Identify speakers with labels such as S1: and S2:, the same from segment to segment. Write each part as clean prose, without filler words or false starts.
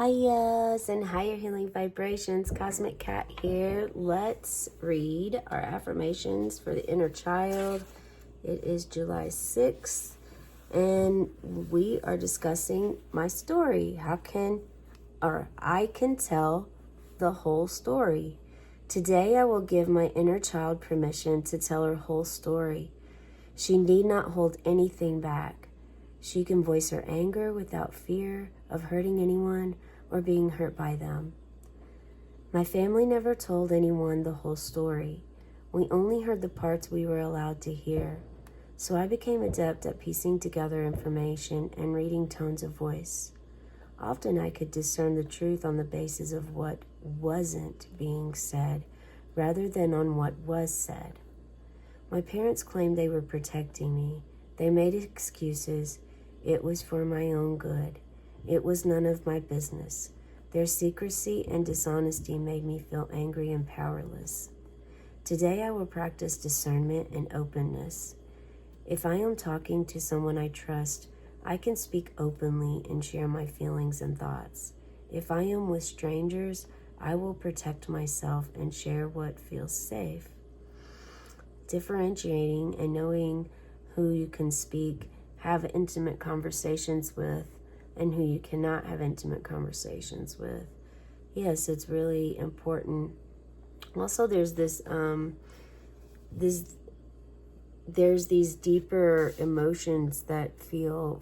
S1: Hiya's and higher healing vibrations. Cosmic Cat here. Let's read our affirmations for the inner child. It is July 6th, and we are discussing my story. I can tell the whole story. Today I will give my inner child permission to tell her whole story. She need not hold anything back. She can voice her anger without fear of hurting anyone or being hurt by them. My family never told anyone the whole story. We only heard the parts we were allowed to hear. So I became adept at piecing together information and reading tones of voice. Often I could discern the truth on the basis of what wasn't being said rather than on what was said. My parents claimed they were protecting me. They made excuses. It was for my own good. It was none of my business. Their secrecy and dishonesty made me feel angry and powerless. Today I will practice discernment and openness. If I am talking to someone I trust, I can speak openly and share my feelings and thoughts. If I am with strangers, I will protect myself and share what feels safe. Differentiating and knowing who you can speak, have intimate conversations with, and who you cannot have intimate conversations with. Yes, it's really important. Also, there's there's these deeper emotions that feel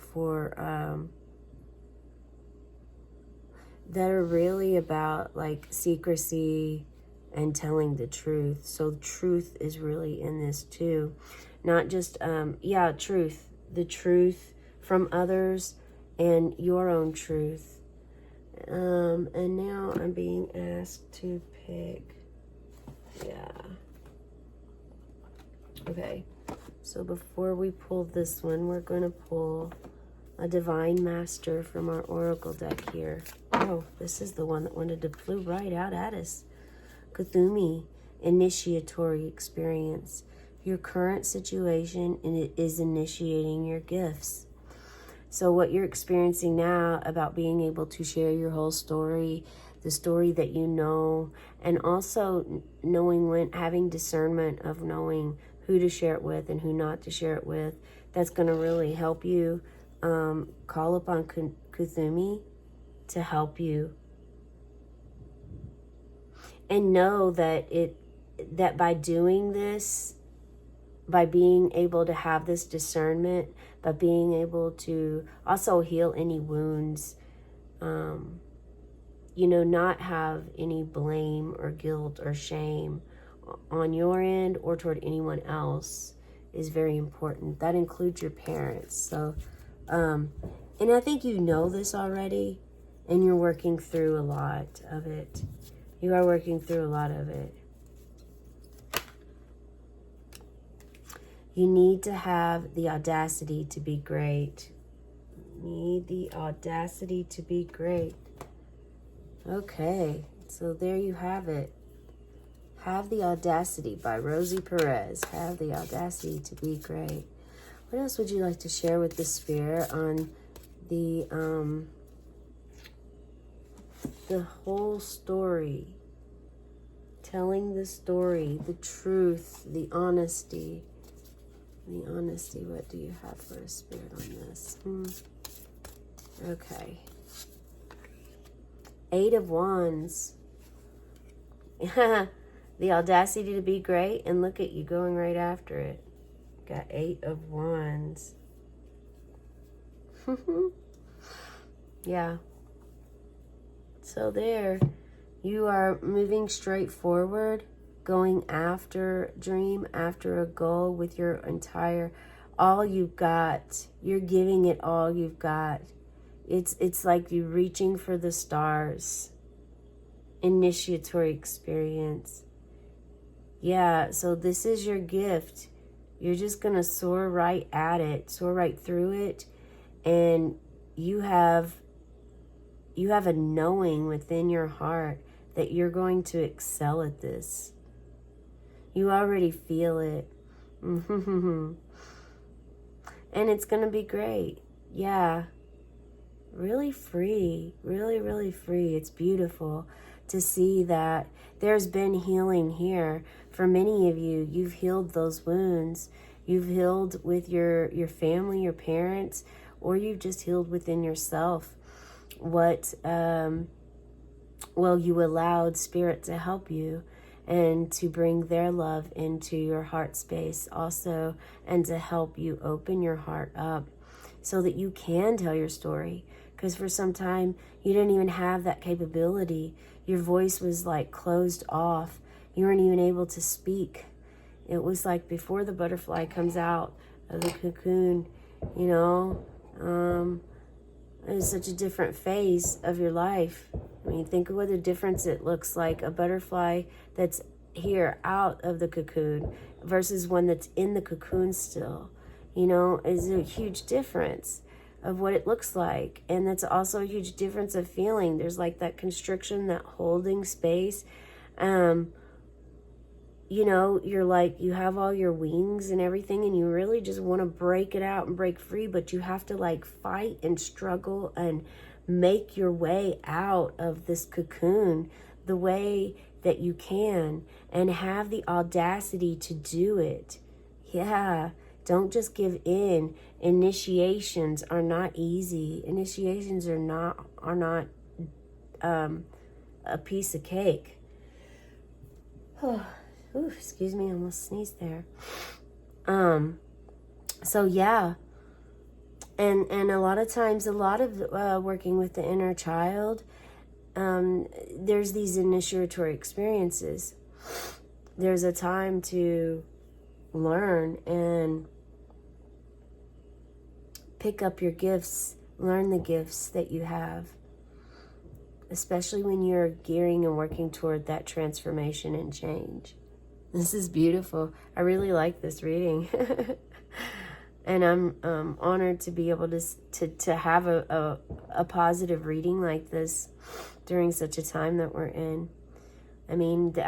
S1: that are really about like secrecy and telling the truth. So truth is really in this too. Not just, truth. The truth from others and your own truth. And now I'm being asked to pick, Okay, so before we pull this one, we're going to pull a Divine Master from our Oracle deck here. Oh, this is the one that flew right out at us. Kuthumi, Initiatory Experience. Your current situation is initiating your gifts. So what you're experiencing now about being able to share your whole story, the story that you know, and also knowing having discernment of knowing who to share it with and who not to share it with, that's going to really help you call upon Kuthumi to help you. And know that by doing this, by being able to have this discernment, by being able to also heal any wounds, not have any blame or guilt or shame on your end or toward anyone else is very important. That includes your parents. So, and I think you know this already, and you're working through a lot of it. You are working through a lot of it. You need to have the audacity to be great. Need the audacity to be great. Okay, so there you have it. Have the Audacity by Rosie Perez. Have the audacity to be great. What else would you like to share with the Spirit on the whole story? Telling the story, the truth, the honesty. The honesty, what do you have for a Spirit on this? Okay. 8 of Wands. The audacity to be great, and look at you going right after it. Got 8 of Wands. Yeah. So there, you are moving straight forward, going after dream, after a goal with your entire, all you've got. You're giving it all you've got. It's like you reaching for the stars. Initiatory experience. Yeah, so this is your gift. You're just going to soar right at it, soar right through it. And you have a knowing within your heart that you're going to excel at this. You already feel it. And it's going to be great. Yeah. really free, really, really free. It's beautiful to see that there's been healing here. For many of you, you've healed those wounds. You've healed with your family, your parents, or you've just healed within yourself. What, well, you allowed Spirit to help you and to bring their love into your heart space also, and to help you open your heart up so that you can tell your story. Because for some time, you didn't even have that capability. Your voice was like closed off. You weren't even able to speak. It was like before the butterfly comes out of the cocoon, you know, it's such a different phase of your life. I mean, think of what the difference it looks like. A butterfly that's here out of the cocoon versus one that's in the cocoon still, you know, is a huge difference of what it looks like. And that's also a huge difference of feeling. There's like that constriction, that holding space. You know, you're like, you have all your wings and everything, and you really just want to break it out and break free, but you have to like fight and struggle and make your way out of this cocoon the way that you can, and have the audacity to do it. Yeah, don't just give in. Initiations are not easy. Initiations are not a piece of cake. Ooh, excuse me, I almost sneezed there. So yeah. And a lot of times, a lot of working with the inner child, there's these initiatory experiences. There's a time to learn and pick up your gifts, learn the gifts that you have, especially when you're gearing and working toward that transformation and change. This is beautiful. I really like this reading. And I'm honored to be able to have a positive reading like this during such a time that we're in. I mean, for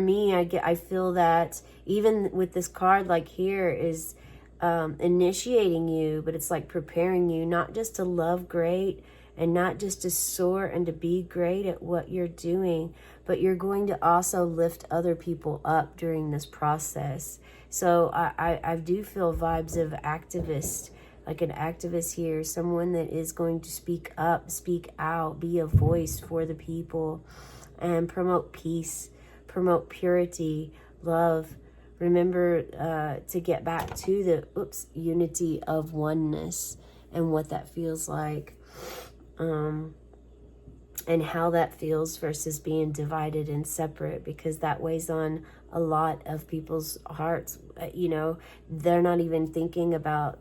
S1: me, I feel that even with this card, like here is initiating you, but it's like preparing you not just to love great and not just to soar and to be great at what you're doing, but you're going to also lift other people up during this process. So I do feel vibes of activist, like an activist here, someone that is going to speak up, speak out, be a voice for the people, and promote peace, promote purity, love. Remember to get back to the unity of oneness and what that feels like. And how that feels versus being divided and separate, because that weighs on a lot of people's hearts. You know, they're not even thinking about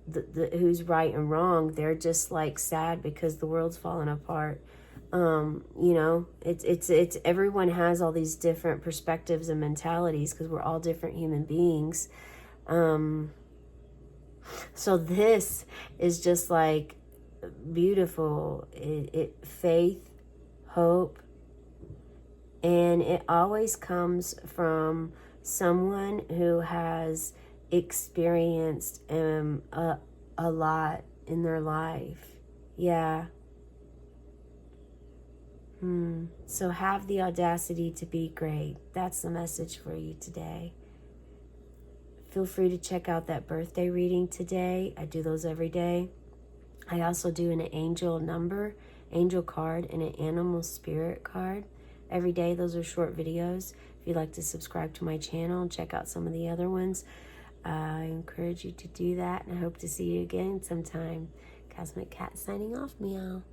S1: the who's right and wrong. They're just like sad because the world's falling apart. You know, it's everyone has all these different perspectives and mentalities because we're all different human beings. So this is just like beautiful. Faith, hope, and it always comes from someone who has experienced a lot in their life. Yeah. So have the audacity to be great. That's the message for you today. Feel free to check out that birthday reading today. I do those every day. I also do an angel card, and an animal spirit card every day. Those are short videos. If you'd like to subscribe to my channel and check out some of the other ones, I encourage you to do that, and I hope to see you again sometime. Cosmic Cat signing off, meow.